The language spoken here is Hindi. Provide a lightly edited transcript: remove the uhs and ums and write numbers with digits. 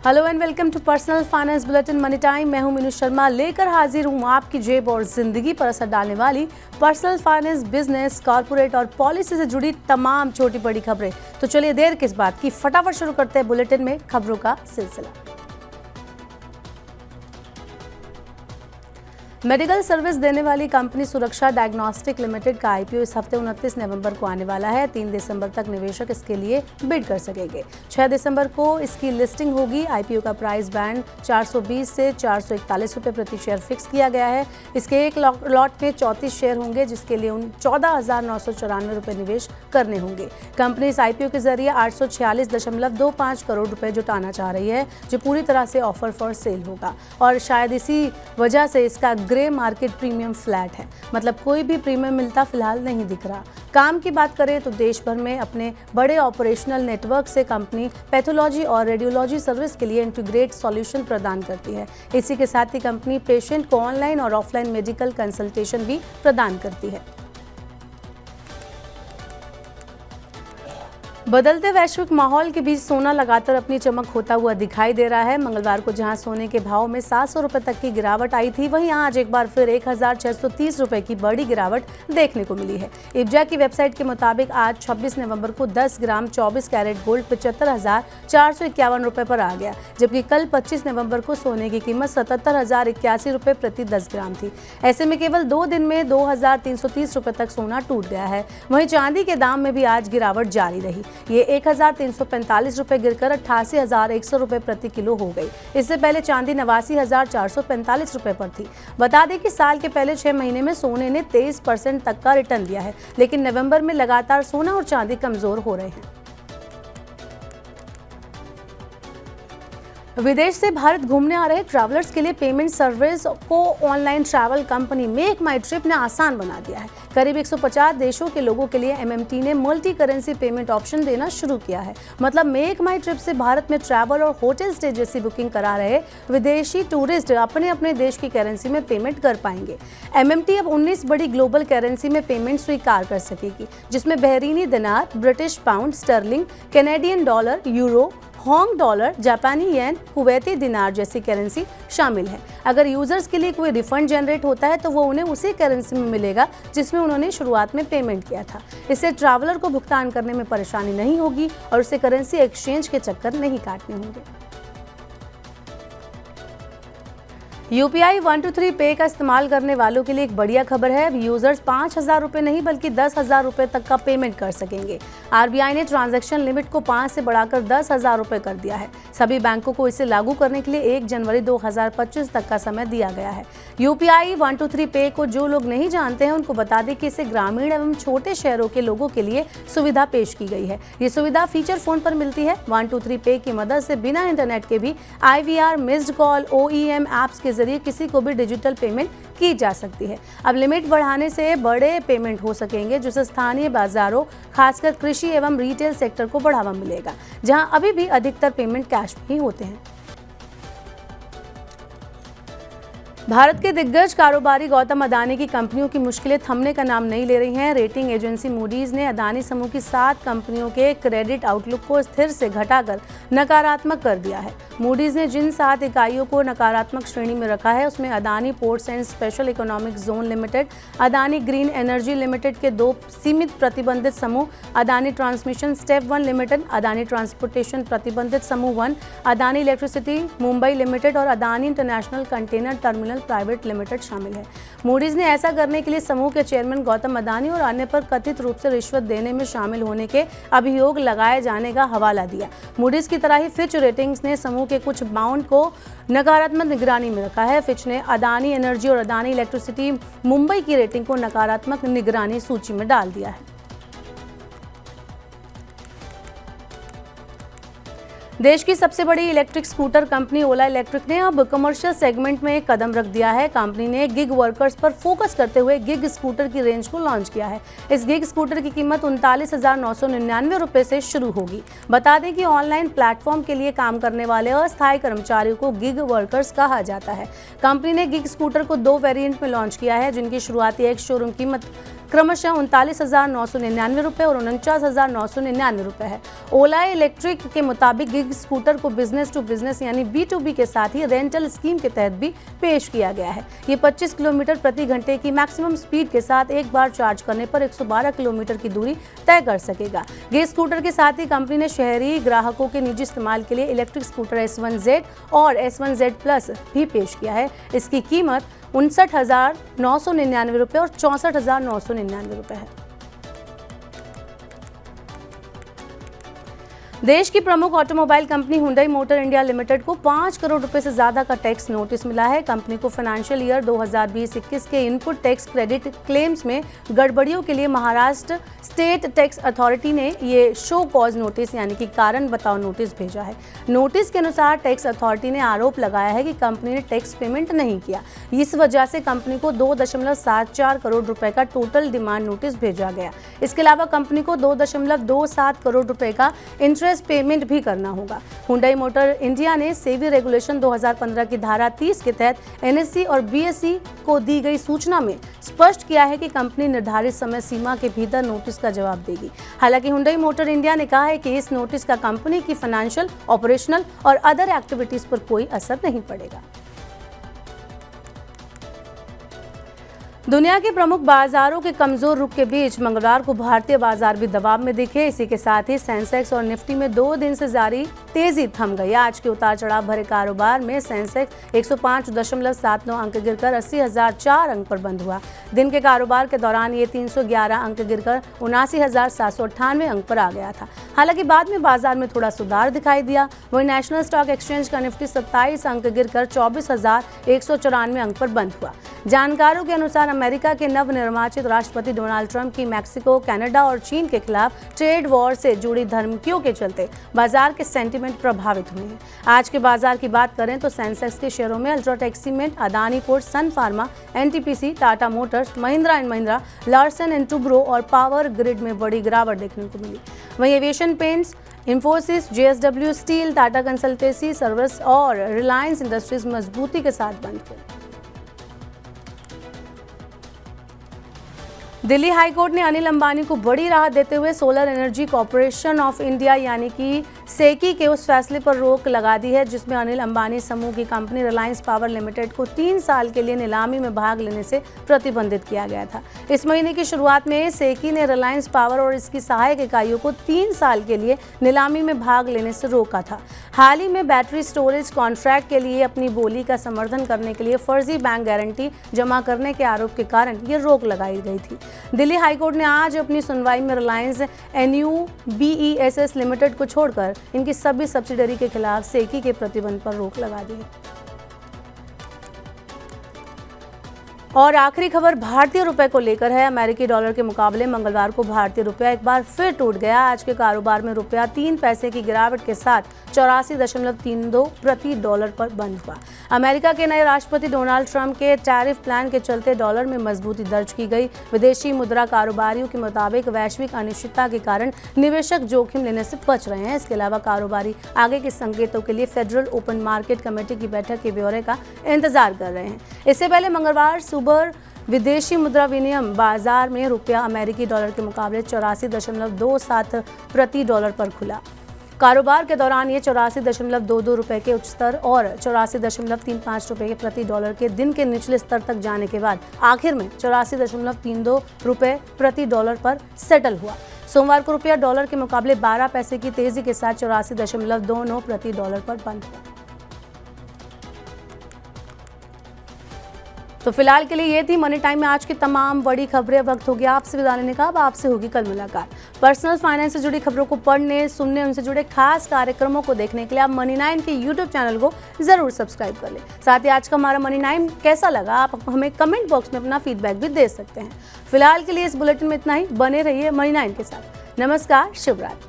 Hello and welcome to personal finance bulletin money time. मैं हूं मीनू शर्मा, लेकर हाजिर हूं आपकी जेब और जिंदगी पर असर डालने वाली पर्सनल फाइनेंस, बिजनेस, कॉर्पोरेट और पॉलिसी से जुड़ी तमाम छोटी बड़ी खबरें। तो चलिए देर किस बात की, फटाफट शुरू करते हैं बुलेटिन में खबरों का सिलसिला। मेडिकल सर्विस देने वाली कंपनी सुरक्षा डायग्नोस्टिक लिमिटेड का आईपीओ इस हफ्ते 29 नवंबर को आने वाला है। 3 दिसंबर तक निवेशक इसके लिए बिड कर सकेंगे। 6 दिसंबर को इसकी लिस्टिंग होगी। आईपीओ का प्राइस बैंड 420 से 441 रुपये प्रति शेयर फिक्स किया गया है। इसके एक लॉट में 34 शेयर होंगे, जिसके लिए 14,994 रुपये निवेश करने होंगे। कंपनी इस आईपीओ के जरिए 846.25 करोड़ रुपए जुटाना चाह रही है, जो पूरी तरह से ऑफर फॉर सेल होगा और शायद इसी वजह से इसका ग्रे मार्केट प्रीमियम फ्लैट है, मतलब कोई भी प्रीमियम मिलता फिलहाल नहीं दिख रहा। काम की बात करें तो देश भर में अपने बड़े ऑपरेशनल नेटवर्क से कंपनी पैथोलॉजी और रेडियोलॉजी सर्विस के लिए इंटीग्रेट सॉल्यूशन प्रदान करती है। इसी के साथ ही कंपनी पेशेंट को ऑनलाइन और ऑफलाइन मेडिकल कंसल्टेशन भी प्रदान करती है। बदलते वैश्विक माहौल के बीच सोना लगातार अपनी चमक खोता हुआ दिखाई दे रहा है। मंगलवार को जहां सोने के भाव में 700 रुपए तक की गिरावट आई थी, वहीं आज एक बार फिर 1,630 रुपए की बड़ी गिरावट देखने को मिली है। इब्जा की वेबसाइट के मुताबिक आज 26 नवंबर को 10 ग्राम 24 कैरेट गोल्ड 75,451 रुपए पर आ गया, जबकि कल 25 नवंबर को सोने की कीमत 77,081 रुपए प्रति 10 ग्राम थी। ऐसे में केवल 2 दिन में 2,330 रुपए तक सोना टूट गया है। वहीं चांदी के दाम में भी आज गिरावट जारी रही। ये 1,345 रुपए गिरकर 88,100 रुपए प्रति किलो हो गई। इससे पहले चांदी 89,445 रुपए पर थी। बता दें कि साल के पहले 6 महीने में सोने ने 23% तक का रिटर्न दिया है, लेकिन नवंबर में लगातार सोना और चांदी कमजोर हो रहे हैं। विदेश से भारत घूमने आ रहे ट्रैवलर्स के लिए पेमेंट सर्विस को ऑनलाइन ट्रैवल कंपनी मेक माई ट्रिप ने आसान बना दिया है। करीब 150 देशों के लोगों के लिए एमएमटी ने मल्टी करेंसी पेमेंट ऑप्शन देना शुरू किया है। मतलब मेक माई ट्रिप से भारत में ट्रैवल और होटल स्टे जैसी बुकिंग करा रहे विदेशी टूरिस्ट अपने अपने देश की करेंसी में पेमेंट कर पाएंगे। एमएमटी अब 19 बड़ी ग्लोबल करेंसी में पेमेंट स्वीकार कर सकेगी, जिसमें बहरीनी दिनार, British pound sterling, Canadian dollar, euro, Hong dollar, जापानी येन, कुवैती दिनार जैसी करेंसी शामिल है। अगर यूजर्स के लिए कोई रिफंड जनरेट होता है तो वो उन्हें उसी करेंसी में मिलेगा जिसमें उन्होंने शुरुआत में पेमेंट किया था। इससे ट्रैवलर को भुगतान करने में परेशानी नहीं होगी और उसे करेंसी एक्सचेंज के चक्कर नहीं काटने होंगे। यूपीआई 123 पे का इस्तेमाल करने वालों के लिए एक बढ़िया खबर है। अब यूजर्स 5,000 रुपये नहीं बल्कि 10,000 रुपये तक का पेमेंट कर सकेंगे। आरबीआई ने ट्रांजैक्शन लिमिट को 5 से बढ़ाकर 10,000 रुपये कर दिया है। सभी बैंकों को इसे लागू करने के लिए 1 जनवरी 2025 तक का समय दिया गया है। यूपीआई 123 पे को जो लोग नहीं जानते हैं उनको बता दें कि इसे ग्रामीण एवं छोटे शहरों के लोगों के लिए सुविधा पेश की गई है। ये सुविधा फीचर फोन पर मिलती है। 123 पे की मदद से बिना इंटरनेट के भी IVR, missed call, OEM apps के जरिए किसी को भी डिजिटल पेमेंट की जा सकती है। अब लिमिट बढ़ाने से बड़े पेमेंट हो सकेंगे, जिससे स्थानीय बाजारों, खासकर कृषि एवं रिटेल सेक्टर को बढ़ावा मिलेगा, जहां अभी भी अधिकतर पेमेंट कैश में ही होते हैं। भारत के दिग्गज कारोबारी गौतम अडानी की कंपनियों की मुश्किलें थमने का नाम नहीं ले रही हैं। रेटिंग एजेंसी मूडीज ने अडानी समूह की 7 कंपनियों के क्रेडिट आउटलुक को स्थिर से घटाकर नकारात्मक कर दिया है। मूडीज ने जिन 7 इकाइयों को नकारात्मक श्रेणी में रखा है, उसमें Adani ports and special economic zone limited, Adani green energy limited के 2 सीमित प्रतिबंधित समूह, Adani transmission step 1 limited, Adani transportation प्रतिबंधित समूह 1, अडानी इलेक्ट्रिसिटी मुंबई लिमिटेड और Adani international container terminal private limited शामिल है। मूडीज ने ऐसा करने के लिए समूह के चेयरमैन गौतम अडानी और अन्य पर कथित रूप से रिश्वत देने में शामिल होने के अभियोग लगाए जाने का हवाला दिया। मूडीज की तरह ही फिच रेटिंग्स ने समूह के कुछ बाउंड को नकारात्मक निगरानी में रखा है। फिच ने अडानी एनर्जी और अडानी इलेक्ट्रिसिटी मुंबई की रेटिंग को नकारात्मक निगरानी सूची में डाल दिया है। देश की सबसे बड़ी इलेक्ट्रिक स्कूटर कंपनी ओला इलेक्ट्रिक ने अब कमर्शियल सेगमेंट में एक कदम रख दिया है। कंपनी ने गिग वर्कर्स पर फोकस करते हुए गिग स्कूटर की रेंज को लॉन्च किया है। इस गिग स्कूटर की कीमत 39,999 रुपये से शुरू होगी। बता दें कि ऑनलाइन प्लेटफॉर्म के लिए काम करने वाले अस्थायी कर्मचारियों को गिग वर्कर्स कहा जाता है। कंपनी ने गिग स्कूटर को 2 वेरिएंट में लॉन्च किया है, जिनकी शुरुआती एक शोरूम कीमत क्रमशः 39,999 रुपये और 49,999 रुपये है। ओला इलेक्ट्रिक के मुताबिक गिग स्कूटर को बिजनेस टू बिजनेस यानी B2B के साथ ही रेंटल स्कीम के तहत भी पेश किया गया है। ये 25 किलोमीटर प्रति घंटे की मैक्सिमम स्पीड के साथ एक बार चार्ज करने पर 112 किलोमीटर की दूरी तय कर सकेगा। गिग स्कूटर के साथ ही कंपनी ने शहरी ग्राहकों के निजी इस्तेमाल के लिए इलेक्ट्रिक स्कूटर S1Z और S1Z Plus भी पेश किया है। इसकी कीमत 59,999 रुपये और 64,999 रुपये है। देश की प्रमुख automobile company Hyundai motor India limited को 5 करोड़ रुपए से ज्यादा का टैक्स नोटिस मिला है। कंपनी को फाइनेंशियल ईयर 2020-21 के इनपुट टैक्स क्रेडिट क्लेम्स में गड़बड़ियों के लिए महाराष्ट्र स्टेट टैक्स अथॉरिटी ने ये शो कॉज नोटिस यानी कि कारण बताओ नोटिस भेजा है। नोटिस के अनुसार टैक्स अथॉरिटी ने आरोप लगाया है कि कंपनी ने टैक्स पेमेंट नहीं किया। इस वजह से कंपनी को 2.74 करोड़ रुपए का टोटल डिमांड नोटिस भेजा गया। इसके अलावा कंपनी को 2.27 करोड़ रुपए का इंटरेस्ट पेमेंट भी करना होगा। हुंडई मोटर इंडिया ने सेबी रेगुलेशन 2015 की धारा 30 के तहत NSE और BSE को दी गई सूचना में स्पष्ट किया है कि कंपनी निर्धारित समय सीमा के भीतर नोटिस का जवाब देगी। हालांकि हुंडई मोटर इंडिया ने कहा है कि इस नोटिस का कंपनी की फाइनेंशियल, ऑपरेशनल और अदर एक्टिविटीज पर कोई असर नहीं पड़ेगा। दुनिया के प्रमुख बाजारों के कमजोर रुख के बीच मंगलवार को भारतीय बाजार भी दबाव में दिखे। इसी के साथ ही सेंसेक्स और निफ्टी में 2 दिन से जारी तेजी थम गई। आज के उतार चढ़ाव भरे कारोबार में सेंसेक्स 105.79 अंक गिरकर 80,004 अंक पर बंद हुआ। दिन के कारोबार के दौरान ये 311 अंक गिरकर 79,798 अंक पर आ गया था। हालांकि बाद में बाजार में थोड़ा सुधार दिखाई दिया। वहीं नेशनल स्टॉक एक्सचेंज का निफ्टी 27 अंक गिरकर 24,194 अंक पर बंद हुआ। जानकारों के अनुसार अमेरिका के नवनिर्वाचित राष्ट्रपति डोनाल्ड ट्रंप की मैक्सिको, कनाडा और चीन के खिलाफ ट्रेड वॉर से जुड़ी धमकियों के चलते बाजार के सेंटीमेंट प्रभावित हुए हैं। आज के बाजार की बात करें तो सेंसेक्स के शेयरों में UltraTech cement, Adani port, Sun Pharma, NTPC, Tata Motors, Mahindra and Mahindra, Larsen and Toubro और पावर ग्रिड में बड़ी गिरावट देखने को मिली। वहीं aviation paints, Infosys, JSW steel, Tata Consultancy Service और रिलायंस इंडस्ट्रीज मजबूती के साथ बंद हुए। दिल्ली हाईकोर्ट ने अनिल अंबानी को बड़ी राहत देते हुए solar energy corporation of India यानी कि सेकी के उस फैसले पर रोक लगा दी है जिसमें अनिल अंबानी समूह की कंपनी रिलायंस पावर लिमिटेड को 3 साल के लिए नीलामी में भाग लेने से प्रतिबंधित किया गया था। इस महीने की शुरुआत में सेकी ने रिलायंस पावर और इसकी सहायक इकाइयों को 3 साल के लिए नीलामी में भाग लेने से रोका था। हाल ही में बैटरी स्टोरेज कॉन्ट्रैक्ट के लिए अपनी बोली का समर्थन करने के लिए फर्जी बैंक गारंटी जमा करने के आरोप के कारण ये रोक लगाई गई थी। दिल्ली हाईकोर्ट ने आज अपनी सुनवाई में रिलायंस NUBESS लिमिटेड को छोड़कर इनकी सभी सब्सिडरी के खिलाफ सेकी के प्रतिबंध पर रोक लगा दी है। और आखिरी खबर भारतीय रुपए को लेकर है। अमेरिकी डॉलर के मुकाबले मंगलवार को भारतीय रुपया एक बार फिर टूट गया। आज के कारोबार में रुपया 3 पैसे की गिरावट के साथ 84.32 प्रति डॉलर पर बंद हुआ। अमेरिका के नए राष्ट्रपति डोनाल्ड ट्रंप के टैरिफ प्लान के चलते डॉलर में मजबूती दर्ज की गई। विदेशी मुद्रा कारोबारियों के मुताबिक वैश्विक अनिश्चितता के कारण निवेशक जोखिम लेने से बच रहे हैं। इसके अलावा कारोबारी आगे के संकेतों के लिए फेडरल ओपन मार्केट कमेटी की बैठक के ब्यौरे का इंतजार कर रहे हैं। इससे पहले मंगलवार सुबह विदेशी मुद्रा विनिमय बाजार में रुपया अमेरिकी डॉलर के मुकाबले 84.27 प्रति डॉलर पर खुला। कारोबार के दौरान ये 84.22 रुपये के उच्च स्तर और 84.35 रुपये के प्रति डॉलर के दिन के निचले स्तर तक जाने के बाद आखिर में 84.32 रुपये प्रति डॉलर पर सेटल हुआ। सोमवार को रुपया डॉलर के मुकाबले 12 पैसे की तेजी के साथ 84.29 प्रति डॉलर पर बंद हुआ। तो फिलहाल के लिए ये थी मनी टाइम में आज की तमाम बड़ी खबरें। वक्त हो गया आपसे विदा लेने का। अब आपसे होगी कल मुलाकात। पर्सनल फाइनेंस से जुड़ी खबरों को पढ़ने, सुनने, उनसे जुड़े खास कार्यक्रमों को देखने के लिए आप मनी 9 के YouTube चैनल को जरूर सब्सक्राइब कर लें। साथ ही आज का हमारा मनी 9 कैसा लगा आप हमें कमेंट बॉक्स में अपना फीडबैक भी दे सकते हैं। फिलहाल के लिए इस बुलेटिन में इतना ही। बने रहिए मनी 9 के साथ। नमस्कार, शुभ रात्रि।